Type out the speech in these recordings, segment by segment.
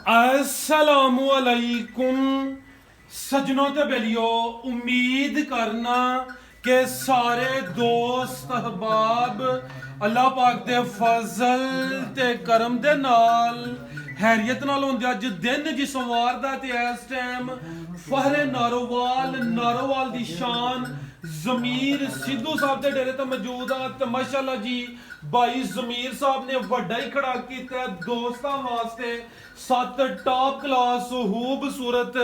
अस्सलामुअलैकुम सजनों ते बेलियो उम्मीद करना कि सारे दोस्त अहबाब अल्लाह पाक दे फजल ते करम दे नाल हैरियत नाल होंदे अज दिन जी सोमवार दा ते इस टाइम फहरे नारोवाल दी शान जमीर सिद्धू साहब दे डेरे ते मौजूद आ ते माशाअल्लाह जी भाई जमीर साहब ने वड्डा ही खड़ा कीता दोस्तां वास्ते 7 टॉप क्लास खूबसूरत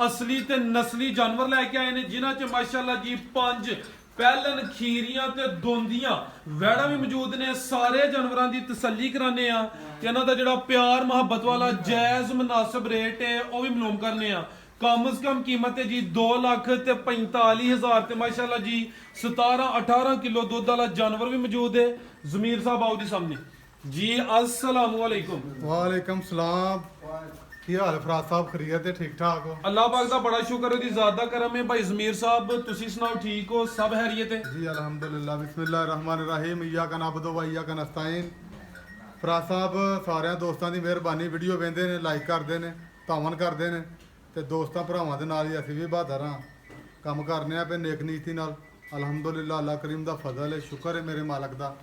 असली ते नस्ली जानवर लेके आए ने जिन्हां च माशाअल्लाह जी 5 पैलन खीरियां ते दोंदियां वैड़ा भी मौजूद ने। सारे जानवरां दी तसल्ली कराने आ इन्हां दा जेड़ा प्यार मुहब्बत वाला जायज मुनासिब रेट है वो भी मालूम करने आ। कम से कम कीमत है जी 2,45,000 ते माशाअल्लाह जी 17-18 किलो दुध वाला जानवर भी मौजूद है। जमीर साहब आओ जी सामने जी। अस्सलाम वालेकुम। वालेकुम सलाम। की हाल है फराज साहब? खरीद ते ठीक ठाक हो? अल्लाह पाक दा बड़ा शुक्र है, ज़्यादा करम है। भाई जमीर साहब तुसी सुनाओ, ठीक हो? सब हैरियत है जी अल्हम्दुलिल्लाह। बिस्मिल्लाहिर्रहमानिर्रहीम। इय्याका नअबुदु व इय्याका नस्तईन। फराज साहब सारे दोस्तों की मेहरबानी, वीडियो वेंदे ने, लाइक करते हैं, तावन करते हैं ਤੇ ਦੋਸਤਾਂ ਭਰਾਵਾਂ ਦੇ ਨਾਲ ਹੀ ਅਸੀਂ ਵੀ ਬਹਾਦਰ ਹਾਂ, ਕੰਮ ਕਰਨੇ ਆ ਪਏ ਨੇਕ ਨੀਤੀ ਨਾਲ। ਅਲਹਮਦੁਲਿਲਾ ਅੱਲਾਹ ਕਰੀਮ ਦਾ ਫਜ਼ਲ ਹੈ, ਸ਼ੁਕਰ ਹੈ ਮੇਰੇ ਮਾਲਕ ਦਾ,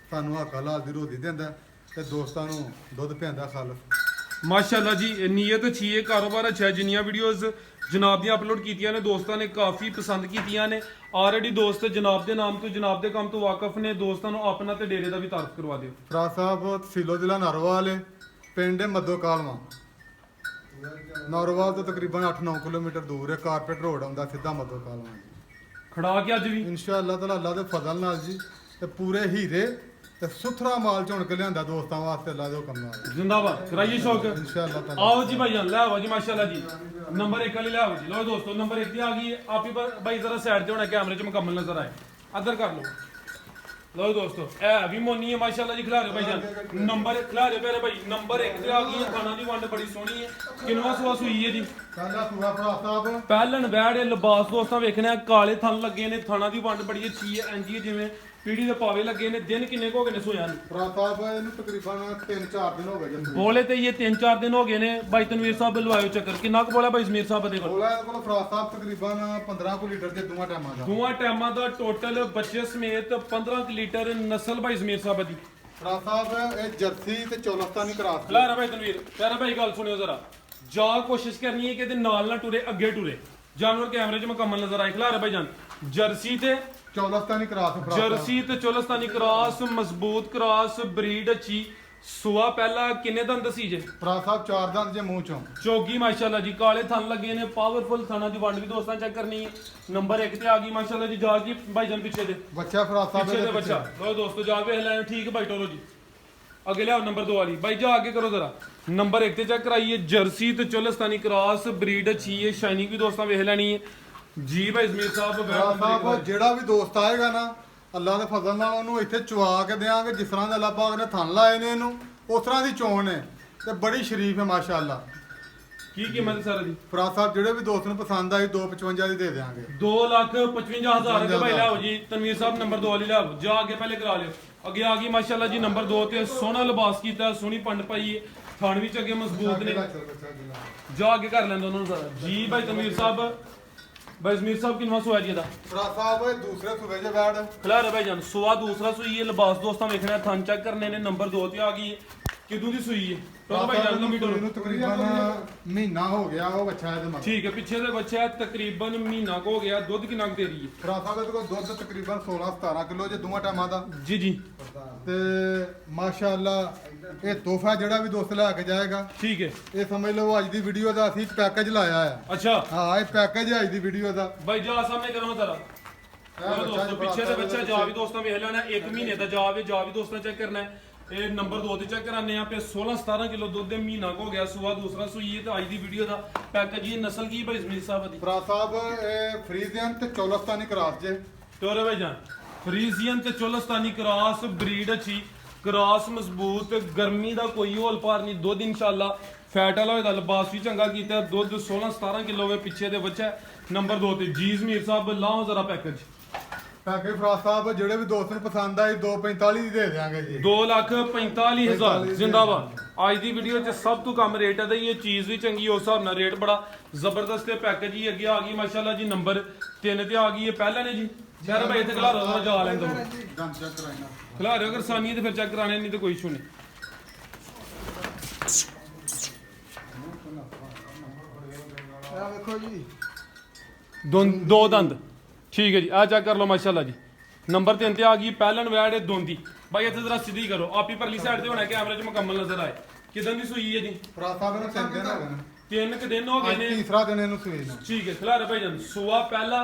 ਸਾਨੂੰ ਹੱਕ ਹਲਾਲ ਦੀ ਰੋਜ਼ੀ ਦਿੰਦਾ ਤੇ ਦੋਸਤਾਂ ਨੂੰ ਦੁੱਧ ਪਿਆਉਂਦਾ ਖਾਲਸ। माशाअल्लाह जी नीयत अच्छी है, कारोबार अच्छा है। जिन्नियां वीडियोस जनाब दी अपलोड कीतियां ने दोस्तां ने काफ़ी पसंद कीतियां ने। ऑलरेडी दोस्त जनाब दे नाम तो जनाब दे काम तो वाकफ ने। दोस्तां नूं अपना ते डेरे दा भी तारफ करवा दिओ। ਫਰਾਜ ਸਾਹਿਬ ਤਹਿਸੀਲ ਜ਼ਿਲ੍ਹਾ ਨਾਰੋਵਾਲ ਹੈ, ਪਿੰਡ ਮੱਦੋ ਕਾਲਵਾ। ਨਾਰੋਵਾਲ ਤੋਂ ਤਕਰੀਬਨ 8-9 ਕਿਲੋਮੀਟਰ ਦੂਰ ਹੈ, ਕਾਰਪੇਟ ਰੋਡ ਆਉਂਦਾ ਸਿੱਧਾ ਮੱਦੋ ਕਾਲਵਾ ਜੀ। खड़ा के अज भी ਇਨਸ਼ਾਅੱਲਾ ਤਾਲਾ ਅੱਲਾਹ ਦੇ ਫਜ਼ਲ ਨਾਲ ਜੀ ਤੇ ਪੂਰੇ ਹੀਰੇ ਤੇ ਸੁਥਰਾ ਮਾਲ ਚੁਣ ਕੇ ਲਿਆਂਦਾ ਦੋਸਤਾਂ ਵਾਸਤੇ ਅੱਲਾਹ ਦੇ ਹੁਕਮ ਨਾਲ। जिंदाबाद कराइए शौक। ਇਨਸ਼ਾਅੱਲਾ ਤਾਲਾ आओ जी भाईजान, ले आओ जी माशाल्लाह जी। नंबर 1 वाली ले आओ जी। लो दोस्तों नंबर 1 की आ गई है। आप ही भाई जरा साइड पे होना, कैमरे च मुकम्मल नजर आए, अदर कर लो। लो दोस्तों ए अभी मोनी है माशाल्लाह जी। खिला रहे भाईजान नंबर खिला रहे प्यारे भाई। नंबर 1 ते आ गई है। खाना दी वंड बड़ी सोहनी है। किनवा सुआ सुई है जी? ਪਹਿਲਾ ਸੂਆ ਫਰਾਜ ਸਾਹਿਬ ਪਹਿਲਣ ਵੈੜ ਲਿਬਾਸ ਦੋਸਤਾਂ ਵੇਖਣਾ, ਕਾਲੇ ਥਣ ਲੱਗੇ ਨੇ, ਥਾਣਾ ਦੀ ਵੰਡ ਬੜੀ ਅੱਛੀ ਹੈ। ਇੰਜੀ ਜਿਵੇਂ ਪੀੜੀ ਦੇ ਪਾਵੇ ਲੱਗੇ ਨੇ। ਦਿਨ ਕਿੰਨੇ ਕੁ ਹੋ ਗਏ ਨੇ ਸੋਇਆ ਨੂੰ? ਫਰਾਜ ਸਾਹਿਬ ਇਹਨੂੰ ਤਕਰੀਬਨ 3-4 ਦਿਨ ਹੋ ਗਏ ਜੀ। ਬੋਲੇ ਤੇ ਇਹ 3-4 ਦਿਨ ਹੋ ਗਏ ਨੇ। ਭਾਈ ਤਨਵੀਰ ਸਾਹਿਬ ਲਵਾਇਓ ਚੱਕਰ। ਕਿੰਨਾ ਕੁ ਬੋਲਾ ਭਾਈ ਜ਼ਮੀਰ ਸਾਹਿਬ ਦੇ ਕੋਲ? ਬੋਲਾ ਇਹਦੇ ਕੋਲ ਫਰਾਜ ਸਾਹਿਬ ਤਕਰੀਬਨ 15 ਕੁ ਲੀਟਰ ਦੇ ਦੋਵਾਂ ਟਾਈਮਾਂ ਦਾ। ਦੋਵਾਂ ਟਾਈਮਾਂ ਦਾ ਟੋਟਲ ਬੱਚੇ ਸਮੇਤ 15 ਲੀਟਰ ਨਸਲ ਭਾਈ ਜ਼ਮੀਰ ਸਾਹਿਬ ਦੀ। ਫਰਾਜ ਸਾਹਿਬ ਇਹ ਜਰਸੀ ਤੇ ਚੌਲਸਤਾਨੀ ਕਰਾਸ ਦੀ। ਖਲਾ ਭਾਈ ਤਨਵੀਰ ਪਿਆਰਾ ਭਾਈ ਗੱਲ ਸੁਣਿਓ ਜ਼ਰਾ। ਜਾ ਕੋਸ਼ਿਸ਼ ਕਰਨੀ ਹੈ ਕਿ ਇਹਦੇ ਨਾਲ ਨਾ ਟੁਰੇ, ਅੱਗੇ ਟੁਰੇ। ਜਾਨਵਰ ਕੈਮਰੇ 'ਚ ਮੁਕੰਮਲ ਨਜ਼ਰ ਆਏ। ਖਲਾ ਭਾਈ ਜਾਨ ਜਰਸੀ ਤੇ ਚੌਲਸਤਾਨੀ ਕਰਾਸ ਫਰਾਜ ਸਾਹਿਬ। ਜਰਸੀ ਤੇ ਚੋਲਸਤਾਨੀ ਕ੍ਰਾਸ, ਮਜ਼ਬੂਤ ਕ੍ਰਾਸ, ਬਰੀਡ ਅੱਛੀ। ਸੁਆ ਪਹਿਲਾ ਕਿੰਨੇ ਦੰਦ ਦਸੀ ਜੇ? ਫਰਾਜ ਸਾਹਿਬ 4 ਦੰਦ ਜੇ ਮੂੰਹ ਚੋਂ। ਚੌਗੀ ਮਾਸ਼ਾਅੱਲਾ ਜੀ, ਕਾਲੇ ਥਣ ਲੱਗੇ ਨੇ, ਪਾਵਰਫੁਲ ਥਣਾ ਦੀ ਵੰਡ ਵੀ ਦੋਸਤਾਂ ਚੈੱਕ ਕਰਨੀ ਹੈ। ਨੰਬਰ 1 ਤੇ ਆ ਗਈ ਮਾਸ਼ਾਅੱਲਾ ਜੀ। ਜਾ ਕੇ ਭਾਈਜਾਨ ਪਿੱਛੇ ਦੇ ਬੱਚਾ ਫਰਾਜ ਸਾਹਿਬ ਪਿੱਛੇ ਇਹਦੇ ਦੇ ਬੱਚਾ। ਲੋ ਦੋਸਤੋ ਜਾ ਵੇਖ ਲੈਣ। ਠੀਕ ਭਾਈ ਟੋਲੋ ਜੀ। ਅੱਗੇ ਲਿਆਓ ਨੰਬਰ 2 ਵਾਲੀ। ਭਾਈ ਜਾ ਅੱਗੇ ਕਰੋ ਜ਼ਰਾ। ਨੰਬਰ 1 ਤੇ ਚੈੱਕ ਕਰਾਈਏ। ਜਰਸੀ ਤੇ ਚੋਲਸਤਾਨੀ ਕ੍ਰਾਸ, ਬਰੀਡ ਅੱਛੀ ਹੈ, ਸ਼ਾਈਨਿੰਗ ਵੀ ਦੋਸਤਾਂ ਵੇਖ ਲੈਣੀ ਹੈ ਜੀ। ਭਾਈ ਜ਼ਮੀਰ ਸਾਹਿਬ ਫਰਾਜ ਸਾਹਿਬ ਜਿਹੜਾ ਵੀ ਦੋਸਤ ਆਏਗਾ ਨਾ ਅੱਲਾਹ ਦੇ ਫਜ਼ਲ ਨਾਲ ਉਹਨੂੰ ਇੱਥੇ ਚਵਾ ਕੇ ਦੇਾਂਗੇ। ਜਿਸ ਤਰ੍ਹਾਂ ਦੇ ਅੱਲਾਹ ਪਾਕ ਨੇ ਥਣ ਲਾਏ ਨੇ ਇਹਨੂੰ ਉਸ ਤਰ੍ਹਾਂ ਦੀ ਚੋਣ ਹੈ ਤੇ ਬੜੀ ਸ਼ਰੀਫ ਹੈ ਮਾਸ਼ਾਅੱਲਾ। ਕੀ ਕੀਮਤ ਹੈ ਸਾਰਾ ਦੀ? ਫਰਾਜ ਸਾਹਿਬ ਜਿਹੜੇ ਵੀ ਦੋਸਤ ਨੂੰ ਪਸੰਦ ਆਈ 255 ਦੀ ਦੇ ਦੇਾਂਗੇ। 2,55,000 ਕੇ ਭਾਈ ਲਿਆਓ ਜੀ। ਤਨਵੀਰ ਸਾਹਿਬ ਨੰਬਰ 2 ਵਾਲੀ ਲਿਆਓ। ਜਾ ਅੱਗੇ ਪਹਿਲੇ ਕਰਾ ਲਿਓ। ਅੱਗੇ ਆ ਗਈ ਮਾਸ਼ਾਅੱਲਾ ਜੀ ਨੰਬਰ 2 ਤੇ। ਸੋਹਣਾ ਲਿਬਾਸ ਕੀਤਾ, ਸੋਹਣੀ ਪੰਡ ਪਾਈ ਹੈ, ਥਣ ਵਿੱਚ ਅੱਗੇ ਮਜ਼ਬੂਤ ਨੇ। ਜਾ ਅੱਗੇ ਕਰ ਲੈਂਦੇ ਉਹਨਾਂ ਨੂੰ ਜ਼ਰਾ ਜੀ। ਭਾਈ ਤਨਵੀਰ ਸਾਹਿਬ भाई जमीर साहब किनवा सुआ जी? फराज साहब दूसरे सूबे जे बैठ खिला रहे भाई जान। सुआ दूसरा सुई है। लिबास दोस्तां वेखना, थन चेक करने ने। नंबर 2 ते आ गई है। किदू दी सुई है? तो भाई जान लंबी डोर तकरीबन महीना हो गया वो बच्चा है ते ठीक है। पीछे दे बच्चा तकरीबन महीना को हो गया। दुध कितना दे रही है? फराज साहब ਇਹਦੇ ਕੋਲ ਦੁੱਧ ਤਕਰੀਬਨ 16-17 ਕਿਲੋ ਜੇ ਦੋਵਾਂ ਟਾਈਮਾਂ ਦਾ जी जी। ਤੇ ਮਾਸ਼ਾਅੱਲਾ ਇਹ ਤੋਹਫਾ ਜਿਹੜਾ ਵੀ ਦੋਸਤ ਲੈ ਕੇ ਜਾਏਗਾ ठीक है। ਇਹ ਸਮਝ ਲਓ ਅੱਜ ਦੀ ਵੀਡੀਓ ਦਾ ਅਸੀਂ ਪੈਕੇਜ ਲਾਇਆ ਆ। अच्छा ਹਾਂ ਇਹ ਪੈਕੇਜ ਹੈ ਅੱਜ ਦੀ ਵੀਡੀਓ ਦਾ। भाई जा सामने करो जरा। दोस्तों पीछे दे बच्चा जा भी दोस्तां वेख लेना। 1 महीने दा जा भी दोस्तां चेक करना है। ਇਹ ਨੰਬਰ 2 ਤੇ ਚੈੱਕ ਕਰਾਨੇ ਆ। ਪੇ 16-17 ਕਿਲੋ ਦੁੱਧ ਦੇ ਮਹੀਨਾ ਕੋ ਹੋ ਗਿਆ। ਸੁਆ ਦੂਸਰਾ ਸੂਈ ਹੈ ਤੇ ਅੱਜ ਦੀ ਵੀਡੀਓ ਦਾ ਪੈਕੇਜ ਇਹ ਨਸਲ ਕੀ ਭਾਈ ਜ਼ਮੀਰ ਸਾਹਿਬ ਦੀ? ਫਰਾਜ ਸਾਹਿਬ ਇਹ ਫਰੀਜ਼ੀਅਨ ਤੇ ਚੌਲਸਤਾਨੀ ਕਰਾਸ ਜੇ। ਤੋਰੇ ਭਾਈ ਜਾਨ ਫਰੀਜ਼ੀਅਨ ਤੇ ਚੋਲਸਤਾਨੀ ਕ੍ਰਾਸ, ਬਰੀਡ ਅੱਛੀ, ਕ੍ਰਾਸ ਮਜ਼ਬੂਤ, ਗਰਮੀ ਦਾ ਕੋਈ ਹੋਲ ਪਾਰ ਨਹੀਂ। ਦੁੱਧ ਇਨਸ਼ਾਅੱਲਾ ਫੈਟ ਵਾਲਾ ਹੋਏਗਾ। ਲਿਬਾਸ ਵੀ ਚੰਗਾ ਕੀਤਾ। ਦੁੱਧ 16-17 ਕਿਲੋ ਵੇ। ਪਿੱਛੇ ਦੇ ਬੱਚਾ ਨੰਬਰ 2 ਤੇ ਜੀ ਜ਼ਮੀਰ ਸਾਹਿਬ ਲਾਓ ਜ਼ਰਾ ਪੈਕੇਜ। ਕਾਕੇ ਫਰਾਜ਼ ਸਾਹਿਬ ਜਿਹੜੇ ਵੀ ਦੋਸਤ ਨੂੰ ਪਸੰਦ ਆਈ 245 ਦੀ ਦੇ ਦਿਆਂਗੇ ਜੀ 2,45,000 ਜਿੰਦਾਬਾਦ। ਅੱਜ ਦੀ ਵੀਡੀਓ 'ਚ ਸਭ ਤੋਂ ਕਮ ਰੇਟ ਹੈ ਤੇ ਇਹ ਚੀਜ਼ ਵੀ ਚੰਗੀ ਉਸ ਹਿਸਾਬ ਨਾਲ ਰੇਟ ਬੜਾ ਜ਼ਬਰਦਸਤ ਤੇ ਪੈਕੇਜ ਹੀ ਅੱਗੇ ਆ ਗਈ ਮਾਸ਼ਾਅੱਲਾ ਜੀ। ਨੰਬਰ 3 ਤੇ ਆ ਗਈ ਹੈ ਪਹਿਲਾਂ ਨੇ ਜੀ। ਸ਼ਹਿਰ ਭਾਈ ਇੱਥੇ ਖਿਲਾ ਰੋ ਜਾ ਲੈਂਦਾ ਗੰਦ ਚੈੱਕ ਕਰਾਈਨਾ ਖਿਲਾ ਰਿਓ ਅਗਰ ਸਾਨੀ ਤੇ ਫਿਰ ਚੈੱਕ ਕਰਾਣੇ ਨਹੀਂ ਤੇ ਕੋਈ ਇਸ਼ੂ ਨਹੀਂ। ਆ ਵੇਖੋ ਜੀ ਦੋ ਦੰਦ ਠੀਕ ਹੈ ਜੀ। ਆ ਚੈੱਕ ਕਰ ਲਓ ਮਾਸ਼ਾਅੱਲਾ ਜੀ। ਨੰਬਰ 3 ਤੇ ਆ ਗਈ ਪਹਿਲਣ ਵੈੜ ਇਹ ਦੋਂਦੀ। ਬਾਈ ਇੱਥੇ ਜ਼ਰਾ ਸਿੱਧੀ ਕਰੋ ਆਪੀ ਪਰਲੀ ਸਾਈਡ ਤੇ ਹੋਣਾ ਕੈਮਰੇ 'ਚ ਮੁਕੰਮਲ ਨਜ਼ਰ ਆਏ। ਕਿਦਾਂ ਦੀ ਸੂਈ ਹੈ ਜੀ? ਫਰਾਜ਼ ਸਾਹਿਬ ਨੂੰ 3 ਦਿਨ ਹੋ ਗਏ ਨੇ 3 ਕੁ ਦਿਨ ਹੋ ਗਏ ਅੱਜ ਨੇ। ਤੀਸਰਾ ਦਿਨ ਇਹਨੂੰ ਸੂਈ ਨੂੰ ਠੀਕ ਹੈ ਖਿਲਾਰੇ ਭਾਈ ਜਾਨ ਸੂਆ ਪਹਿਲਾ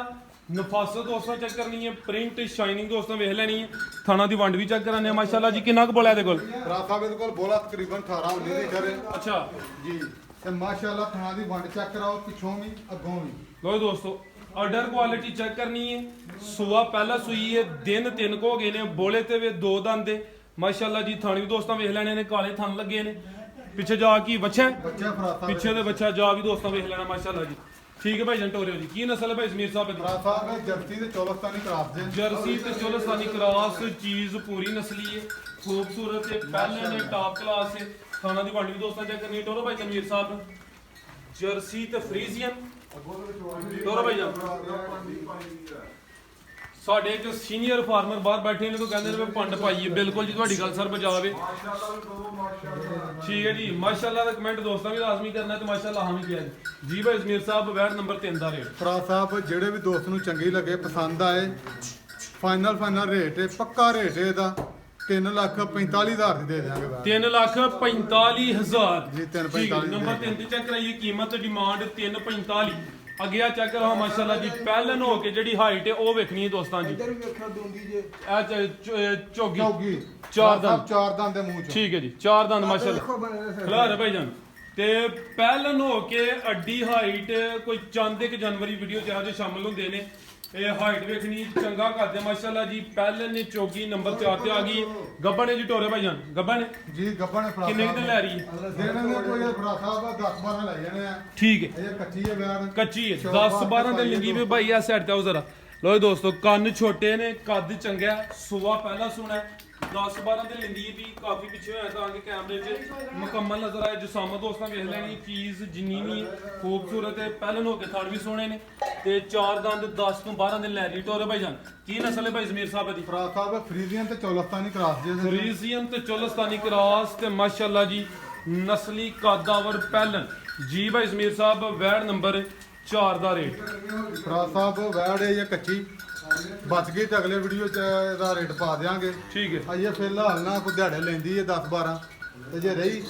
ਨਫਾਸਤ ਦੋਸਤਾਂ ਚੈੱਕ ਕਰਨੀ ਹੈ। ਪ੍ਰਿੰਟ ਸ਼ਾਈਨਿੰਗ ਦੋਸਤਾਂ ਵੇਖ ਲੈਣੀ ਹੈ। ਥਾਣਾ ਦੀ ਵੰਡ ਵੀ ਚੈੱਕ ਕਰਾਨੇ ਆ ਮਾਸ਼ਾਅੱਲਾ ਜੀ। ਕਿੰਨਾ ਕੁ ਬੋਲਿਆ ਇਹਦੇ ਕੋਲ? ਫਰਾਜ਼ ਸਾਹਿਬ ਇਹਦੇ ਕੋਲ ਬੋਲਾ ਤਕਰੀਬਨ 18 19 ਦੀ ਕਰੇ ਅੱਛਾ ਜੀ। ਤੇ ਮਾਸ਼ਾਅੱਲਾ ਥਾਣਾ ਦੀ ਵੰਡ ਚੈੱਕ ਕਰਾਓ ਪਿੱਛੋਂ ਵੀ ਅੱਗੋਂ ਵੀ। ਲੋ ਦੋਸਤੋ ਆਰਡਰ ਕੁਆਲਿਟੀ ਚੈੱਕ ਕਰਨੀ ਹੈ। ਸੂਆ ਪਹਿਲਾ ਸੂਈ ਹੈ। ਦਿਨ 3 ਕੁ ਹੋ ਗਏ ਨੇ। ਬੋਲੇ ਤੇ ਵੇ 2 ਦੰਦ ਦੇ ਮਾਸ਼ਾਅੱਲਾ ਜੀ। ਥਾਣੀ ਵੀ ਦੋਸਤਾਂ ਵੇਖ ਲੈਣੇ ਨੇ। ਕਾਲੇ ਥਣ ਲੱਗੇ ਨੇ। ਪਿੱਛੇ ਜਾ ਕੀ ਬੱਚਾ ਬੱਚਾ ਫਰਾਜ਼ ਸਾਹਿਬ ਪਿੱਛੇ ਦੇ ਬੱਚਾ ਜਾ ਵੀ ਦੋਸਤਾਂ ਵੇਖ ਲੈਣਾ ਮਾਸ਼ਾਅੱਲਾ ਜੀ। ਠੀਕ ਹੈ ਭਾਈ ਜਨ ਟੋਰਿਓ ਜੀ। ਕੀ ਨਸਲ ਹੈ ਭਾਈ ਜ਼ਮੀਰ ਸਾਹਿਬ ਦੀ? ਫਰਾਜ਼ ਸਾਹਿਬ ਜਰਸੀ ਤੇ ਚੌਲਸਤਾਨੀ ਕਰਾਸ ਦੇ ਜਰਸੀ ਤੇ ਚੋਲਸਤਾਨੀ ਕ੍ਰਾਸ ਚੀਜ਼ ਪੂਰੀ ਨਸਲੀ ਹੈ। ਖੂਬਸੂਰਤ ਹੈ। ਪਹਿਲੇ ਨੇ ਟਾਪ ਕਲਾਸ ਹੈ। ਖਾਣਾ ਦੀ ਵੰਡ ਵੀ ਦੋਸਤਾਂ ਚੈੱਕ ਕਰਨੀ ਹੈ। ਟੋਰੋ ਭਾਈ ਜਨਵੀਰ ਸਾਹਿਬ ਜਰਸੀ ਤੇ ਫਰੀਜ਼ੀਅਨ ਟੋਰੋ ਭਾਈ ਜਾਨ। ਸਾਡੇ ਇੱਕ ਸੀਨੀਅਰ ਫਾਰਮਰ ਬਾਹਰ ਬੈਠੇ ਨੇ ਤੋਂ ਕਹਿੰਦੇ ਨੇ ਵੀ ਪੰਡ ਪਾਈਏ। ਬਿਲਕੁਲ ਜੀ ਤੁਹਾਡੀ ਗੱਲ ਸਰ ਬਜਾਵੇ। ਠੀਕ ਹੈ ਜੀ ਮਾਸ਼ਾਅੱਲਾ ਦਾ ਕਮੈਂਟ ਦੋਸਤਾਂ ਵੀ ਲਾਜ਼ਮੀ ਕਰਨਾ ਤੇ ਮਾਸ਼ਾਅੱਲਾ ਹਾਂ ਵੀ ਕਿਹਾ ਜੀ। ਜੀ ਭਾਈ ਜ਼ਮੀਰ ਸਾਹਿਬ ਵੈਟ ਨੰਬਰ 3 ਦਾ ਰੇਟ। ਫਰਾਜ਼ ਸਾਹਿਬ ਜਿਹੜੇ ਵੀ ਦੋਸਤ ਨੂੰ ਚੰਗੀ ਲੱਗੇ ਪਸੰਦ ਆਏ ਫਾਈਨਲ ਰੇਟ ਹੈ ਪੱਕਾ ਰੇਟ ਹੈ ਇਹਦਾ 3,45,000 ਦੀ ਦੇ ਦਿਆਂਗੇ ਬਾਅਦ 3,45,000 ਜੀ, 3,45,000 ਨੰਬਰ 3 ਤੇ ਚੈੱਕ ਕਰਾਈਏ ਕੀਮਤ ਡਿਮਾਂਡ 3,45। ਅੱਗੇ ਆ ਚੈੱਕ ਕਰੋ ਮਾਸ਼ਾਅੱਲਾ ਜੀ। ਪਹਿਲਨ ਹੋ ਕੇ ਜਿਹੜੀ ਹਾਈਟ ਹੈ ਉਹ ਵੇਖਣੀ ਹੈ ਦੋਸਤਾਂ ਜੀ। ਇੱਧਰ ਵੀ ਵੇਖੋ ਦੋਂਦੀ ਜੇ ਇਹ ਚੌਗੀ ਚੌਗੀ ਚਾਰ ਦੰਦ। ਚਾਰ ਦੰਦ ਦੇ ਮੂੰਹ ਚ ਠੀਕ ਹੈ ਜੀ 4 ਦੰਦ ਮਾਸ਼ਾਅੱਲਾ ਵੇਖੋ ਬਣੇ ਨੇ ਸਿਰ। ਖਲਾਰ ਭਾਈ ਜਾਨ। ਤੇ ਪਹਿਲਨ ਹੋ ਕੇ ਅੱਡੀ ਹਾਈਟ ਕੋਈ ਚੰਦ ਇੱਕ ਜਨਵਰੀ ਵੀਡੀਓ ਚ ਆਜੇ ਸ਼ਾਮਲ ਹੁੰਦੇ ਨੇ। ਇਹ ਹਾਈਟ ਵੇਖਣੀ ਚੰਗਾ ਕਰਦੇ ਮਾਸ਼ਾਅੱਲਾ ਜੀ। ਪਹਿਲਨ ਨੇ ਚੌਗੀ ਨੰਬਰ 4 ਤੇ ਆ ਗਈ। ਗੱਬਣ ਹੈ ਜੀ ਟੋਰੇ ਭਾਈ ਜਾਨ। ਗੱਬਣ ਹੈ ਜੀ ਗੱਬਣ ਫਰਾਜ਼ ਕਿੰਨੇ ਦਿਨ ਲੈ ਰਹੀ ਹੈ? ਦੇਣ ਦੇ ਕੋਈ ਫਰਾਜ਼ ਸਾਹਿਬ 10-12 ਲੈ ਜਾਣੇ ਆ। ਠੀਕ ਹੈ ਇਹ ਕੱਚੀ ਹੈ ਬਿਆਨ ਕੱਚੀ ਹੈ 10-12 ਦਿਨ ਲਿੰਗੀ ਵੀ ਭਾਈ ਆ ਸਾਈਡ ਤੇ ਆਓ ਜ਼ਰਾ। ਲੋ ਦੋਸਤੋ ਕੰਨ ਛੋਟੇ ਨੇ ਕੱਦ ਚੰਗਾ ਸੂਆ ਪਹਿਲਾ ਸੁਣਾ 10-12 ਦਿਨ ਲਿੰਦੀ ਵੀ ਕਾਫੀ ਪਿੱਛੇ ਹੋਇਆ ਤਾਂ ਕਿ ਕੈਮਰੇ 'ਚ ਮੁਕੰਮਲ ਨਜ਼ਰ ਆਏ। ਜਸਾਮਤ ਦੋਸਤਾਂ ਵੇਖ ਲੈਣੀ ਚੀਜ਼ ਜਿੰਨੀ ਵੀ ਖੂਬਸੂਰਤ ਹੈ। ਪਹਿਲਨ ਹੋ ਕੇ ਥਣ ਵੀ ਸੋਹਣੇ ਨੇ ਤੇ 4 ਦੰਦ 10 ਤੋਂ 12 ਦਿਨ ਲੈ ਰਹੀ ਟੋਰੇ ਭਾਈ ਜਾਨ। ਕੀ ਨਸਲ ਹੈ ਭਾਈ ਜ਼ਮੀਰ ਸਾਹਿਬ ਦੀ? ਫਰਾਜ਼ ਸਾਹਿਬ ਫਰੀਜ਼ੀਅਨ ਤੇ ਚੌਲਸਤਾਨੀ ਕਰਾਸ ਦੇ ਫਰੀਜ਼ੀਅਨ ਤੇ ਚੋਲਸਤਾਨੀ ਕ੍ਰਾਸ ਤੇ ਮਾਸ਼ਾਅੱਲਾ ਜੀ ਨਸਲੀ ਕਾਦਾਵਰ ਪਹਿਲਨ। ਜੀ ਭਾਈ ਜ਼ਮੀਰ ਸਾਹਿਬ ਵੈੜ ਨੰਬਰ 4 ਦਾ ਰੇਟ। ਫਰਾਜ਼ ਸਾਹਿਬ ਵੈੜ ਹੈ ਜਾਂ ਕੱਚੀ ਬਚ ਗਈ ਤੇ ਅਗਲੇ ਵੀਡੀਓ ਚ ਇਹਦਾ ਰੇਟ ਪਾ ਦਿਆਂਗੇ। ਠੀਕ ਹੈ ਅਜੇ ਫਿਲਹਾਲ ਨਾ ਕੋਈ ਦਿਹਾੜੇ ਲੈਂਦੀ ਹੈ 10-12 ਤੇ ਜੇ ਰਹੀ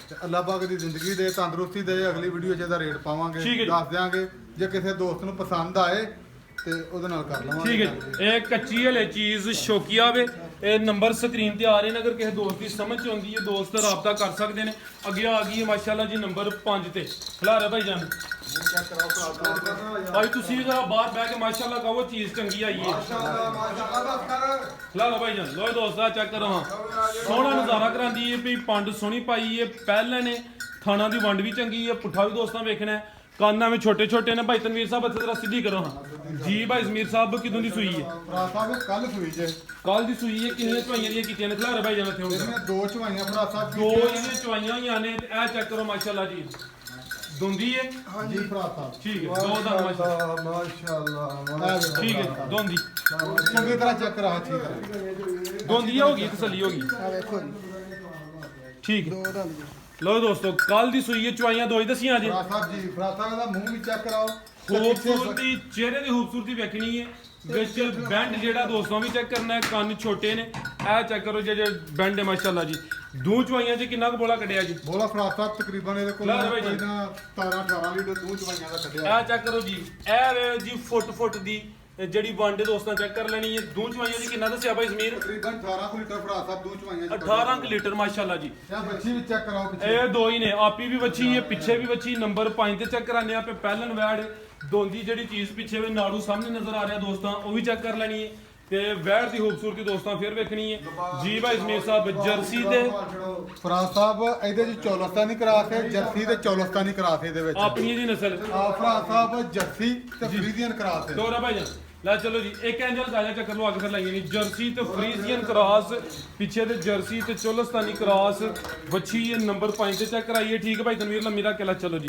ਤੇ ਅੱਲਾਹ ਪਾਕ ਦੀ ਜ਼ਿੰਦਗੀ ਦੇ ਤੰਦਰੁਸਤੀ ਦੇ ਅਗਲੀ ਵੀਡੀਓ 'ਚ ਇਹਦਾ ਰੇਟ ਪਾਵਾਂਗੇ ਠੀਕ ਹੈ ਜੀ। ਦੱਸ ਦਿਆਂਗੇ। ਜੇ ਕਿਸੇ ਦੋਸਤ ਨੂੰ ਪਸੰਦ ਆਏ ਤੇ ਉਹਦੇ ਨਾਲ ਕਰ ਲਵਾਂਗੇ। ਠੀਕ ਹੈ ਜੀ। ਇਹ ਕੱਚੀ ਹਲੇ ਚੀਜ਼ ਸ਼ੌਕੀਆ ਵੇ। ਇਹ ਨੰਬਰ ਸਕਰੀਨ ਤੇ ਆ ਰਹੇ ਨੇ। ਅਗਰ ਕਿਸੇ ਦੋਸਤ ਦੀ ਸਮਝ ਚ ਆਉਂਦੀ ਹੈ ਦੋਸਤ ਰਾਬਤਾ ਕਰ ਸਕਦੇ ਨੇ। ਅੱਗੇ ਆ ਗਈ ਹੈ ਮਾਸ਼ਾਅੱਲਾ ਜੀ ਨੰਬਰ 5 ਤੇ ਖਲਾਰਾ ਭਾਈ ਜਾਨ। ਚੈੱਕ ਕਰਾਓ ਫਰਾਜ਼ ਸਾਹਿਬ ਭਾਈ ਤੁਸੀਂ ਵੀ ਜਰਾ ਬਾਹਰ ਬਹਿ ਕੇ ਮਾਸ਼ਾਅੱਲਾ ਕਹੋ ਚੀਜ਼ ਚੰਗੀ ਆਈ ਹੈ। ਖਲਾਰਾ ਭਾਈ ਜਾਨ। ਲੋ ਦੋਸਤਾ ਚੈੱਕ ਕਰੋ ਹਾਂ ਸੋਹਣਾ ਨਜ਼ਾਰਾ ਕਰਾਂਦੀ ਹੈ ਵੀ ਪੰਡ ਸੋਹਣੀ ਪਾਈ ਹੈ। ਪਹਿਲਾਂ ਨੇ ਥਾਣਾ ਦੀ ਵੰਡ ਵੀ ਚੰਗੀ ਹੈ। ਪੁੱਠਾ ਵੀ ਦੋਸਤਾਂ ਵੇਖਣਾ ਹੈ। ਕੰਨਾਂ ਵਿੱਚ ਛੋਟੇ ਛੋਟੇ ਨੇ। ਭਾਈ ਤਨਵੀਰ ਸਾਹਿਬ ਇੱਥੇ ਜਰਾ ਸਿੱਧੀ ਕਰੋ ਹਾਂ ਜੀ। ਭਾਈ ਜ਼ਮੀਰ ਸਾਹਿਬ ਕਿਦੋਂ ਦੀ ਸੂਈ ਹੈ? ਫਰਾਜ਼ ਸਾਹਿਬ ਕੱਲ ਸੂਈ ਜੇ ਕੱਲ ਦੀ ਸੂਈ ਹੈ। ਕਿੰਨੀਆਂ ਚਵਾਈਆਂ ਦੀਆਂ ਕੀਤੀਆਂ ਨੇ? ਖਲਾਰਾ ਭਾਈ ਜਾਨ ਇੱਥੇ ਹੁਣ ਇਹਦੀਆਂ 2 ਚਵਾਈਆਂ ਫਰਾਜ਼ ਸਾਹਿਬ ਦੋ ਇਹਨੇ ਚਵਾਈਆਂ ਹੋਈਆਂ ਨੇ ਤੇ ਇਹ ਚੈੱਕ ਕਰੋ ਮਾਸ਼ਾਅੱਲਾ ਜੀ ਦੋਂਦੀ ਹੈ। ਜੀ ਫਰਾਜ਼ ਸਾਹਿਬ ਠੀਕ ਹੈ ਦੋ ਦਾ ਮਾਸ਼ਾਅੱਲਾ। ਮਾਸ਼ਾਅੱਲਾ ਠੀਕ ਹੈ ਦੋਂਦੀ ਚੰਗੀ ਤਰ੍ਹਾਂ ਚੈੱਕ ਕਰਾ ਅੱਛੀ ਤਰ੍ਹਾਂ। ਦੋਂਦੀ ਹੋ ਗਈ ਤਸੱਲੀ ਹੋ ਗਈ। ਆ ਵੇਖੋ ਜੀ ਠੀਕ ਹੈ ਦੋ ਦੰਦ ਜੀ। ਲੋ ਦੋਸਤੋ ਕੱਲ ਦੀ ਸੂਈ ਹੈ ਚਵਾਈਆਂ ਦੋ ਹੀ ਦਸੀਆਂ ਜੀ। ਫਰਾਜ਼ ਸਾਹਿਬ ਜੀ ਫਰਾਜ਼ ਸਾਹਿਬ ਦਾ ਮੂੰਹ ਵੀ ਚੈੱਕ ਕਰਾਓ ਤੇ ਪਿੱਛੇ ਖੂਬਸੂਰਤੀ ਚਿਹਰੇ ਦੀ ਖੂਬਸੂਰਤੀ ਵੇਖਣੀ ਹੈ। ਵਿੱਚ ਬੈਂਡ ਜਿਹੜਾ ਦੋਸਤੋਂ ਵੀ ਚੈੱਕ ਕਰਨਾ ਹੈ। ਕੰਨ ਛੋਟੇ ਨੇ। ਇਹ ਚੈੱਕ ਕਰੋ ਜਿਹੜੇ ਬੈਂਡ ਹੈ ਮਾਸ਼ਾਅੱਲਾ ਜੀ। ਦੋ ਚਵਾਈਆਂ 'ਚ ਕਿੰਨਾ ਕੁ ਬੋਲਾ ਕੱਢਿਆ ਜੀ? ਬੋਲਾ ਫਰਾਜ਼ ਸਾਹਿਬ ਤਕਰੀਬਨ ਇਹਦੇ ਕੋਲ ਲੈ ਭਾਈ ਜੀ। ਕੋਈ ਨਾ 17-18 ਲੀਟਰ 2 ਚਵਾਈਆਂ ਦਾ ਕੱਢਿਆ। ਇਹ ਚੈੱਕ ਕਰੋ ਜੀ। ਇਹ ਵੇ ਜੀ ਫੁੱਟ ਦੀ ਜਿਹੜੀ ਵੰਡ ਦੋਸਤਾਂ ਚੈੱਕ ਕਰ ਲੈਣੀ ਹੈ। ਦੋ ਚਵਾਈਆਂ 'ਚ ਕਿੰਨਾ ਦੱਸਿਆ ਭਾਈ ਜ਼ਮੀਰ? ਤਕਰੀਬਨ 18 ਲੀਟਰ ਫਰਾਜ਼ ਸਾਹਿਬ 2 ਚਵਾਈਆਂ 18 ਲੀਟਰ ਮਾਸ਼ਾਅੱਲਾ ਜੀ। ਇਹ ਬੱਚੀ ਵੀ ਚੈੱਕ ਕਰਾਓ ਪਿੱਛੇ। ਇਹ ਦੋ ਹੀ ਨੇ। ਆਪੀ ਵੀ ਵੱਛੀ ਹੈ ਪਿੱਛੇ ਵੀ ਵੱਛੀ। ਨੰਬਰ 5 ਤੇ ਚੈੱਕ ਕਰਾਣੇ ਆ। ਪਹਿਲਨ ਵੈੜ ਦੋਂਦੀ ਜਿਹੜੀ ਚੀਜ਼ ਪਿੱਛੇ ਵੀ ਨਾੜੂ ਸਾਹਮਣੇ ਨਜ਼ਰ ਆ ਰਿਹਾ ਦੋਸਤਾਂ ਉਹ ਵੀ ਚੈੱਕ ਕਰ ਲੈਣੀ ਹੈ। ਤੇ ਵੈੜ ਦੀ ਖੂਬਸੂਰਤੀ ਦੋਸਤਾਂ ਫਿਰ ਵੇਖਣੀ ਹੈ। ਜੀ ਭਾਈ ਜ਼ਮੀਰ ਸਾਹਿਬ ਜਰਸੀ ਦੇ ਫਰਾਜ਼ ਸਾਹਿਬ ਇਹਦੇ ਚ ਚੌਲਸਤਾਨੀ ਕਰਾਸ ਹੈ। ਜਰਸੀ ਤੇ ਚੌਲਸਤਾਨੀ ਕਰਾਸ ਇਹਦੇ ਵਿੱਚ। ਆਪਣੀ ਦੀ ਨਸਲ ਫਰਾਜ਼ ਸਾਹਿਬ ਜਰਸੀ ਤੇ ਫਰੀਜ਼ੀਅਨ ਕਰਾਸ ਹੈ। ਤੋਰਾ ਭਾਈ ਜਾਨ ਲੈ ਚਲੋ ਜੀ ਇੱਕ ਐਂਜਲ ਗਾਜਾ ਚੱਕਰ ਲਵਾ ਕੇ ਫਿਰ ਲਾਈਏ ਨਹੀਂ ਜਰਸੀ ਤੇ ਫਰੀਜ਼ੀਅਨ ਕ੍ਰਾਸ ਪਿੱਛੇ ਤੇ ਜਰਸੀ ਤੇ ਚੋਲਸਤਾਨੀ ਕ੍ਰਾਸ ਵੱਛੀ ਇਹ ਨੰਬਰ 5 ਤੇ ਚੈੱਕ ਕਰਾਈਏ ਠੀਕ ਹੈ ਭਾਈ ਤਨਵੀਰ ਲੰਮੀ ਦਾ ਕਿਲਾ ਚਲੋ ਜੀ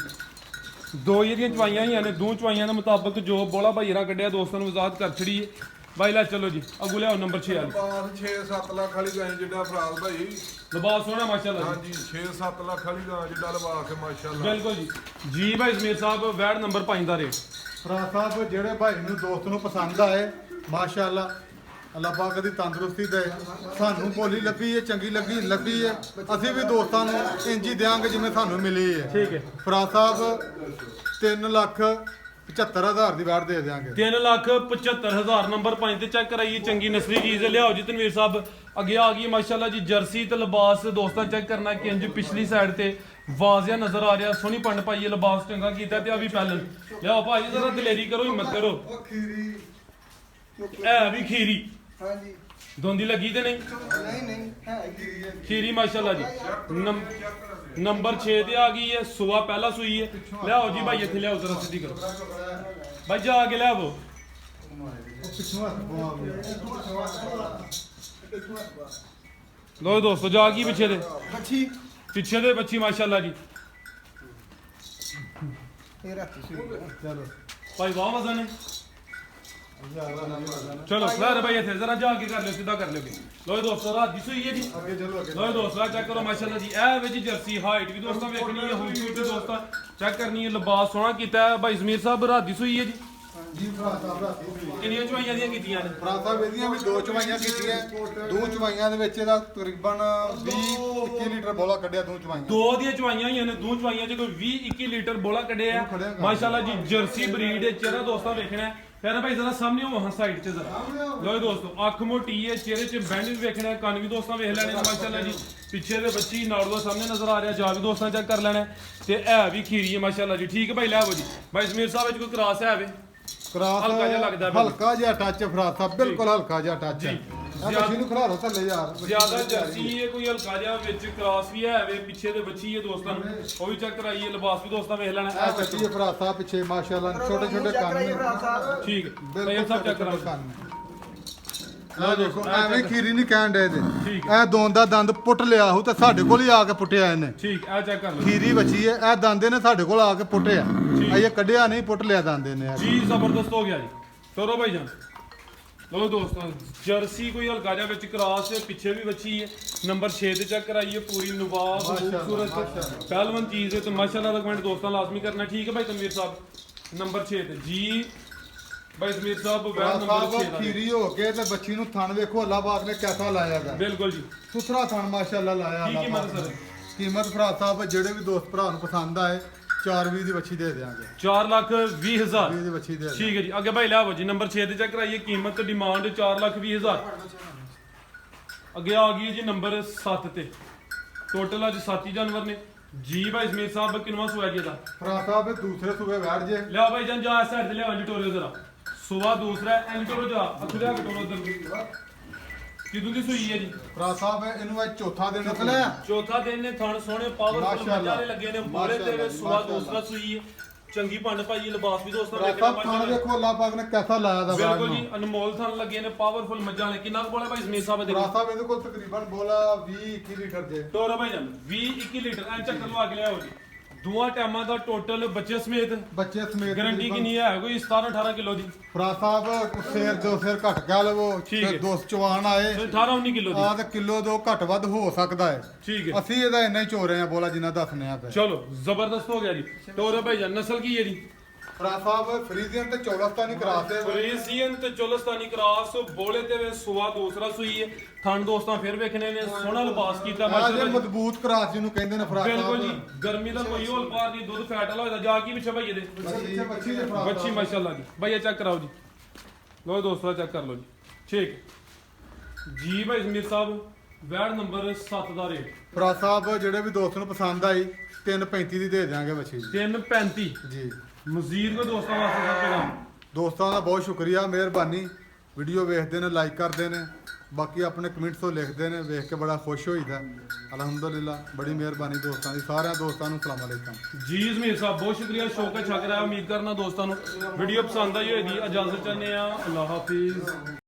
ਦੋ ਇਹਦੀਆਂ ਚਵਾਈਆਂ ਹੀ ਨੇ ਦੋ ਚਵਾਈਆਂ ਦੇ ਮੁਤਾਬਕ ਜੋ ਬੋਲਾ ਭਾਈਰਾ ਕੱਢਿਆ ਦੋਸਤਾਂ ਨੂੰ ਆਜ਼ਾਦ ਕਰ ਛੜੀ ਹੈ ਭਾਈ ਲੈ ਚਲੋ ਜੀ ਅੱਗੂ ਲਿਆਓ ਨੰਬਰ 6 ਵਾਲੀ ਬਾਸ 6-7 ਲੱਖ ਵਾਲੀ ਗਾਂ ਜਿੱਡਾ ਫਰਾਲ ਭਾਈ ਲਿਬਾਸ ਸੋਹਣਾ ਮਾਸ਼ਾਅੱਲਾ ਜੀ ਹਾਂਜੀ 6-7 ਲੱਖ ਵਾਲੀ ਗਾਂ ਜਿੱਡਾ ਲਵਾ ਕੇ ਮਾਸ਼ਾਅੱਲਾ ਬਿਲਕੁਲ ਜੀ ਜੀ ਭਾਈ ਜ਼ਮੀਰ ਸਾਹਿਬ ਵੈੜ ਨੰਬਰ 5 ਦਾ ਰੇਟ ਫਰਾ ਸਾਹਿਬ ਜਿਹੜੇ ਭਾਈ ਨੂੰ ਦੋਸਤ ਨੂੰ ਪਸੰਦ ਆਏ ਮਾਸ਼ਾਅੱਲਾ ਅੱਲਾਹ ਪਾਕ ਦੀ ਤੰਦਰੁਸਤੀ ਦੇ ਸਾਨੂੰ ਬੋਲੀ ਲੱਭੀ ਹੈ ਚੰਗੀ ਲੱਭੀ ਹੈ ਅਸੀਂ ਵੀ ਦੋਸਤਾਂ ਨੂੰ ਇੰਜ ਹੀ ਦਿਆਂਗੇ ਜਿਵੇਂ ਸਾਨੂੰ ਮਿਲੀ ਹੈ ਠੀਕ ਹੈ ਫਰਾ ਸਾਹਿਬ 3,75,000 ਦੀ ਵਾਰ ਦੇ ਦਿਆਂਗੇ 3,75,000 ਨੰਬਰ 5 ਤੇ ਚੈੱਕ ਕਰਾਈਏ ਚੰਗੀ ਨਸਲੀ ਚੀਜ਼ ਲਿਆਓ ਜੀ ਤਨਵੀਰ ਸਾਹਿਬ ਅੱਗੇ ਆ ਗਈ ਮਾਸ਼ਾਅੱਲਾ ਜੀ ਜਰਸੀ ਤੇ ਲਿਬਾਸ ਦੋਸਤਾਂ ਚੈੱਕ ਕਰਨਾ ਕਿ ਇੰਜ ਪਿਛਲੀ ਸਾਈਡ ਤੇ ਵਾਜ਼ਿਆ ਨਜ਼ਰ ਆ ਰਿਹਾ ਸੋਹਣੀ ਪੰਡ ਪਾਈਏ ਲਿਬਾਸ ਚੰਗਾ ਕੀਤਾ ਤੇ ਆ ਵੀ ਪਹਿਲਨ ਲਿਆਓ ਭਾਜੀ ਜ਼ਰਾ ਦਲੇਰੀ ਕਰੋ ਹਿੰਮਤ ਕਰੋ ਖੀਰੀ ਇਹ ਵੀ ਖੀਰੀ ਹਾਂਜੀ ਦੋਂਦੀ ਲੱਗੀ ਤੇ ਨਹੀਂ ਨਹੀਂ ਹੈ ਖੀਰੀ ਹੈ ਖੀਰੀ ਮਾਸ਼ਾਅੱਲਾ ਜੀ ਨੰਬਰ 6 ਤੇ ਆ ਗਈ ਹੈ ਸੁਆ ਪਹਿਲਾ ਸੂਈ ਹੈ ਲਿਆਓ ਜੀ ਭਾਈ ਇੱਥੇ ਲਿਆਓ ਜ਼ਰਾ ਸਿੱਧੀ ਕਰੋ ਭਾਈ ਜਾ ਕੇ ਲਿਆਵੋ ਪਿੱਛੋਂ ਹੱਥ ਪਵਾ ਲੋ ਦੋਸਤੋ ਜਾ ਕੀ ਪਿੱਛੇ ਦੇ ਮੱਛੀ ਪਿੱਛੇ ਦੇ ਬੱਚੀ ਮਾਸ਼ਾਅੱਲਾ ਜੀ ਇਹ ਰੱਖੀ ਸੀ ਚਲੋ ਭਾਈ ਵਾਹ ਵਜ਼ਨ ਹੈ ਚਲੋ ਲੈ ਭਾਈ ਇੱਥੇ ਜ਼ਰਾ ਜਾ ਕੇ ਕਰ ਲਿਓ ਸਿੱਧਾ ਕਰ ਲਿਓ ਲੋ ਦੋਸਤੋ ਰਾਤ ਦੀ ਸੂਈ ਹੈ ਜੀ ਅੱਗੇ ਚਲੋ ਅੱਗੇ ਲੋ ਦੋਸਤੋ ਚੈੱਕ ਕਰੋ ਮਾਸ਼ਾਅੱਲਾ ਜੀ ਇਹ ਵਿੱਚ ਜਰਸੀ ਹਾਈਟ ਵੀ ਦੋਸਤਾਂ ਵੇਖਣੀ ਹੈ ਹੁਣ ਵੀ ਦੋਸਤਾਂ ਚੈੱਕ ਕਰਨੀ ਹੈ ਲਿਬਾਸ ਸੋਹਣਾ ਕੀਤਾ ਹੈ ਭਾਈ ਜ਼ਮੀਰ ਸਾਹਿਬ ਰਾਤ ਦੀ ਸੂਈ ਹੈ ਜੀ ਜੀ ਫਰਾ ਸਾਹਿਬ ਰਾਤੀ ਕਿੰਨੀਆਂ ਚਵਾਈਆਂ ਦੀਆਂ ਕੀਤੀਆਂ ਨੇ ਫਰਾ ਸਾਹਿਬ ਇਹਦੀਆਂ ਵੀ ਦੋ ਚਵਾਈਆਂ ਕੀਤੀਆਂ ਦੋ ਚਵਾਈਆਂ ਦੇ ਵਿੱਚ ਇਹਦਾ ਤਕਰੀਬਨ 20-21 ਲੀਟਰ ਬੋਲਾ ਕੱਢਿਆ ਦੋ ਚਵਾਈਆਂ ਦੋ ਦੀਆਂ ਚਵਾਈਆਂ ਹੋਈਆਂ ਨੇ ਦੋ ਚਵਾਈਆਂ ਚ ਕੋਈ 20-21 ਲੀਟਰ ਬੋਲਾ ਕੱਢਿਆ ਮਾਸ਼ਾਅੱਲਾ ਜੀ ਜਰਸੀ ਬਰੀਡ ਹੈ ਚਿਹਰਾ ਦੋਸਤਾਂ ਵੇਖਣਾ ਹੈ ਫਿਰ ਭਾਈ ਜ਼ਰਾ ਸਾਹਮਣੇ ਹੋ ਸਾਈਡ 'ਚ ਜ਼ਰਾ ਲੋ ਦੋਸਤੋ ਅੱਖ ਮੋਟੀ ਹੈ ਚਿਹਰੇ 'ਚ ਬੈਂਡ ਵੀ ਵੇਖਣਾ ਕੰਨ ਵੀ ਦੋਸਤਾਂ ਵੇਖ ਲੈਣੇ ਨੇ ਮਾਸ਼ਾਅੱਲਾ ਜੀ ਪਿੱਛੇ ਦੇ ਬੱਚੀ ਨਾੜੂਆ ਸਾਹਮਣੇ ਨਜ਼ਰ ਆ ਰਿਹਾ ਜਾ ਵੀ ਦੋਸਤਾਂ ਚੈੱਕ ਕਰ ਲੈਣਾ ਤੇ ਇਹ ਵੀ ਖੀਰੀ ਹੈ ਮਾਸ਼ਾਅੱਲਾ ਜੀ ਠੀਕ ਹੈ ਭਾਈ ਲੈ ਆਵੋ ਜੀ ਭਾਈ ਜ਼ਮੀਰ ਸਾਹਿਬ ਵਿੱਚ ਕੋਈ ਕਰਾਸ ਹੈ ਵੇ ਕਰਾਸ ਹਲਕਾ ਜਿਹਾ ਲੱਗਦਾ ਬਿਲਕੁਲ। ਹਲਕਾ ਜਿਹਾ ਟੱਚ ਫਰਾ ਸਾਹਿਬ ਬਿਲਕੁਲ ਹਲਕਾ ਜਿਹਾ ਟੱਚ ਹੈ ਆ ਮੱਛੀ ਨੂੰ ਖੜਾ ਰੋ ਥੱਲੇ ਯਾਰ ਜ਼ਿਆਦਾ ਜਰਸੀ ਹੈ ਕੋਈ ਹਲਕਾ ਜਿਹਾ ਵਿੱਚ ਕਰਾਸ ਵੀ ਹੈ ਵੇ ਪਿੱਛੇ ਦੇ ਬੱਚੀ ਹੈ ਦੋਸਤਾਂ ਨੂੰ ਉਹ ਵੀ ਚੈੱਕ ਕਰਾਈਏ ਲਿਬਾਸ ਵੀ ਦੋਸਤਾਂ ਵੇਖ ਲੈਣਾ ਇਹ ਬੱਚੀ ਫਰਾ ਸਾਹਿਬ ਪਿੱਛੇ ਮਾਸ਼ਾਅੱਲਾ ਛੋਟੇ ਛੋਟੇ ਕੰਨ ਨੇ ਠੀਕ ਹੈ ਭਾਈ ਸਭ ਚੈੱਕ ਕਰਾਓ ਲਓ ਦੇਖੋ ਐਵੇਂ ਖੀਰੀ ਨਹੀਂ ਕਹਿਣ ਦੇ ਠੀਕ ਇਹ ਦੋਨ ਦਾ ਦੰਦ ਪੁੱਟ ਲਿਆ ਹੋ ਤੇ ਸਾਡੇ ਕੋਲ ਹੀ ਆ ਕੇ ਪੁੱਟਿਆ ਇਹਨੇ ਠੀਕ ਆ ਚੈੱਕ ਕਰ ਲਓ ਖੀਰੀ ਬੱਚੀ ਹੈ ਇਹ ਦੰਦੇ ਨੇ ਸਾਡੇ ਕੋਲ ਆ ਕੇ ਪੁੱਟਿਆ ਇਹ ਕੱਢਿਆ ਨਹੀਂ ਪੁੱਟ ਲਿਆ ਦੰਦੇ ਨੇ ਜੀ ਜ਼ਬਰਦਸਤ ਹੋ ਗਿਆ ਜੀ ਤੋਰੋ ਭਾਈ ਜਾਨ ਲੋ ਦੋਸਤੋ ਜਰਸੀ ਕੋਈ ਹਲਕਾ ਜਿਹਾ ਵਿੱਚ ਕਰਾਸ ਹੈ ਪਿੱਛੇ ਵੀ ਬੱਚੀ ਹੈ ਨੰਬਰ 6 ਤੇ ਚੈੱਕ ਕਰਾਈਏ ਪੂਰੀ ਨਵਾਬ ਖੂਬਸੂਰਤ ਪਹਿਲਵਾਨ ਚੀਜ਼ ਹੈ ਤੇ ਮਾਸ਼ਾਅੱਲਾ ਦਾ ਕਮੈਂਟ ਦੋਸਤਾਂ ਲਾਜ਼ਮੀ ਕਰਨਾ ਠੀਕ ਹੈ ਭਾਈ ਤਨਵੀਰ ਸਾਹਿਬ ਨੰਬਰ 6 ਤੇ ਜੀ ਭਾਈ ਜ਼ਮੀਰ ਸਾਹਿਬ ਵੈਰ ਨੰਬਰ 6 ਦਾ ਖੀਰੀ ਹੋ ਕੇ ਤੇ ਬੱਚੀ ਨੂੰ ਥਣ ਵੇਖੋ ਅੱਲਾਹ ਪਾਕ ਨੇ ਕਿਹਦਾ ਲਾਇਆ ਗਾ ਬਿਲਕੁਲ ਜੀ ਸੁਥਰਾ ਥਣ ਮਾਸ਼ਾਅੱਲਾ ਲਾਇਆ ਕੀ ਅੱਲਾਹ ਕੀਮਤ ਪਾਕ ਨੇ। ਸਰ ਕੀਮਤ ਭਰਾ ਸਾਹਿਬ ਜਿਹੜੇ ਵੀ ਦੋਸਤ ਭਰਾ ਨੂੰ ਪਸੰਦ ਆਏ 420 ਦੀ ਬੱਚੀ ਦੇ ਦਿਆਂਗੇ 4,20,000 20 ਦੀ ਬੱਚੀ ਦੇ ਦਿਆਂਗੇ ਠੀਕ ਹੈ ਜੀ ਅੱਗੇ ਭਾਈ ਲਿਆਵੋ ਜੀ ਨੰਬਰ 6 ਤੇ ਚੈੱਕ ਕਰਾਈਏ ਕੀਮਤ ਤੇ ਡਿਮਾਂਡ 4,20,000 ਅੱਗੇ ਆ ਗਈ ਜੀ ਨੰਬਰ 7 ਤੇ ਟੋਟਲ ਅੱਜ 7 ਹੀ ਜਾਨਵਰ ਨੇ ਜੀ ਭਾਈ ਜ਼ਮੀਰ ਸਾਹਿਬ ਕਿੰਨਵਾਂ ਸੂਆ ਜੀ ਇਹਦਾ ਭਰਾ ਸਾਹਿਬ ਇਹ ਦੂਸਰੇ ਸੂਬੇ ਬੈਠ ਜੇ ਲਿਆ ਭਾਈ ਜਾਨ ਜਾ ਸਾਈਡ ਤੇ ਲਿਆ ਜੀ ਟੋਰਿਓ ਜ਼ਰਾ ਸੂਆ ਦੂਸਰਾ ਐਂ ਟੋਰੋ ਜਾ ਅਖਲਿਆ ਟੋਰੋ ਉਧਰ ਕਿਦੋਂ ਦੀ ਸੂਈ ਹੈ ਜੀ ਭਰਾ ਸਾਹਿਬ ਇਹਨੂੰ ਅੱਜ ਚੌਥਾ ਦਿਨ ਨਿਕਲਿਆ ਚੌਥਾ ਦਿਨ ਨੇ ਥਣ ਸੋਹਣੇ ਪਾਵਰਫੁਲ ਮਾਸ਼ਾਅੱਲਾ। ਮੱਝਾਂ ਲੱਗੇ ਨੇ ਮੋਹਰੇ ਤੇ ਮਾਸ਼ਾਅੱਲਾ, ਸੂਆ ਮਾਸ਼ਾਅੱਲਾ। ਦੂਸਰਾ ਸੂਈ ਹੈ ਚੰਗੀ ਪੰਡ ਪਾਈ ਲਿਬਾਸ ਵੀ ਦੋਸਤਾਂ ਭਰਾ ਵੇਖਣਾ ਸਾਹਿਬ ਥਣ ਮਾਸ਼ਾਅੱਲਾ ਵੇਖੋ ਅੱਲਾਹ ਪਾਕ ਨੇ ਕਿਹਦਾ ਲਾਇਆ ਦਾ ਬਾਹਰ ਬਿਲਕੁਲ ਨੂੰ ਜੀ ਅਨਮੋਲ ਥਣ ਲੱਗੇ ਨੇ ਪਾਵਰਫੁਲ ਮੱਝਾਂ ਨੇ ਕਿੰਨਾ ਕੁ ਬੋਲੇ ਭਾਈ ਜ਼ਮੀਰ ਸਾਹਿਬ ਦੇ ਭਰਾ ਸਾਹਿਬ ਇਹਦੇ ਕੋਲ ਤਕਰੀਬਨ ਬੋਲਾ 20-21 ਲੀਟਰ ਜੇ ਟੋਰਾ ਭਾਈ ਜਾਨ 20-21 ਲੀਟਰ ਐਂ ਚੱਕਰ ਲਵਾ ਕੇ ਲਿਆਓ ਜੀ ਦੋਵਾਂ ਟਾਈਮਾਂ ਦਾ ਟੋਟਲ ਬੱਚੇ ਸਮੇਤ ਬੱਚੇ ਸਮੇਤ ਗਾਰੰਟੀ ਤਕਰੀਬਨ ਕਿੰਨੀ ਹੈ ਕੋਈ 17-18 ਕਿਲੋ ਦੀ ਭਰਾ ਸਾਹਿਬ ਸਿਰ ਦੋ ਸਿਰ ਘਟ ਗਿਆ ਲਵੋ ਠੀਕ ਹੈ। ਤੇ ਦੋਸਤ ਚਵਾਨ ਆਏ 18-19 ਕਿਲੋ ਦੀ ਆ ਤੇ ਕਿਲੋ ਦੋ ਘੱਟ ਵੱਧ ਹੋ ਸਕਦਾ ਹੈ ਠੀਕ ਹੈ ਅਸੀਂ ਇਹਦਾ ਇੰਨਾ ਹੀ ਚੋ ਰਹੇ ਆ ਬੋਲਾ ਜਿੰਨਾ ਦੱਸਨੇ ਆ ਪਏ ਚਲੋ ਜ਼ਬਰਦਸਤ ਹੋ ਗਿਆ ਜੀ ਟੋਰਾ ਭਾਈ ਜਾਨ ਨਸਲ ਕੀ ਹੈ ਜੀ ਭਰਾ ਸਾਹਿਬ ਫਰੀਜ਼ੀਅਨ ਤੇ ਚੌਲਸਤਾਨੀ ਕਰਾਤੇ ਫਰੀਜ਼ੀਅਨ ਤੇ ਚੋਲਸਤਾਨੀ ਕ੍ਰਾਸ ਬੋਲੇ ਤੇ ਵੇ ਸੂਆ ਦੂਸਰਾ ਸੂਈ ਹੈ ਥਣ ਦੋਸਤਾਂ ਫਿਰ ਵੇਖਣੇ ਨੇ ਸੋਹਣਾ ਲਿਬਾਸ ਕੀਤਾ ਆ ਜੇ ਮਾਸ਼ਾਅੱਲਾ ਜੀ। ਮਜ਼ਬੂਤ ਕਰਾਸ ਜਿਹਨੂੰ ਕਹਿੰਦੇ ਨੇ ਭਰਾ ਬਿਲਕੁਲ ਜੀ ਸਾਹਿਬ ਗਰਮੀ ਦਾ ਕੋਈ ਹੋਲ ਪਾਰ ਨਹੀਂ ਦੁੱਧ ਫੈਟ ਵਾਲਾ ਹੋਇਆ ਜਾ ਕੀ ਪਿੱਛੇ ਭਾਈ ਇਹਦੇ ਬੱਚੀ ਦੇ ਭਰਾ ਬੱਚੀ ਮਾਸ਼ਾਅੱਲਾ ਜੀ ਭਾਈ ਇਹ ਚੈੱਕ ਕਰਾਓ ਜੀ ਲੋ ਦੋਸਤੋ ਚੈੱਕ ਕਰ ਲਓ ਜੀ ਠੀਕ ਜੀ ਭਾਈ ਜ਼ਮੀਰ ਸਾਹਿਬ ਵੈੜ ਨੰਬਰ 7 ਦਾ ਰੇਟ ਭਰਾ ਸਾਹਿਬ ਜਿਹੜੇ ਵੀ ਦੋਸਤ ਨੂੰ ਪਸੰਦ ਆਈ 335 ਦੀ ਦੇ ਦਿਆਂਗੇ ਬੱਚੀ ਜੀ 335 ਜੀ ਮਜ਼ੀਦ ਕੋ ਦੋਸਤਾਂ ਵਾਸਤੇ ਸਭ ਪੈਗਾਮ ਦੋਸਤਾਂ ਦਾ ਬਹੁਤ ਸ਼ੁਕਰੀਆ ਮਿਹਰਬਾਨੀ ਵੀਡੀਓ ਵੇਖਦੇ ਨੇ, ਲਾਈਕ ਕਰਦੇ ਨੇ, ਬਾਕੀ ਆਪਣੇ ਕਮੈਂਟਸ ਉਹ ਲਿਖਦੇ ਨੇ, ਵੇਖ ਕੇ ਬੜਾ ਖੁਸ਼ ਹੋਈਦਾ। ਅਲਹਮਦੁਲਿਲਾ, ਬੜੀ ਮਿਹਰਬਾਨੀ ਦੋਸਤਾਂ ਦੀ, ਸਾਰਿਆਂ ਦੋਸਤਾਂ ਨੂੰ ਸਲਾਮ ਅਲੈਕਮ। ਜੀ ਜ਼ਮੀਰ ਸਾਹਿਬ ਬਹੁਤ ਸ਼ੁਕਰੀਆ, ਸ਼ੌਕ ਹੈ ਛਕ ਰਿਹਾ। ਉਮੀਦ ਕਰਨਾ ਦੋਸਤਾਂ ਨੂੰ ਵੀਡੀਓ ਪਸੰਦ ਆਈ ਹੋਏਗੀ। ਇਜਾਜ਼ਤ ਚਾਹੁੰਦੇ ਆ, ਅੱਲਾਹ ਹਾਫਿਜ਼।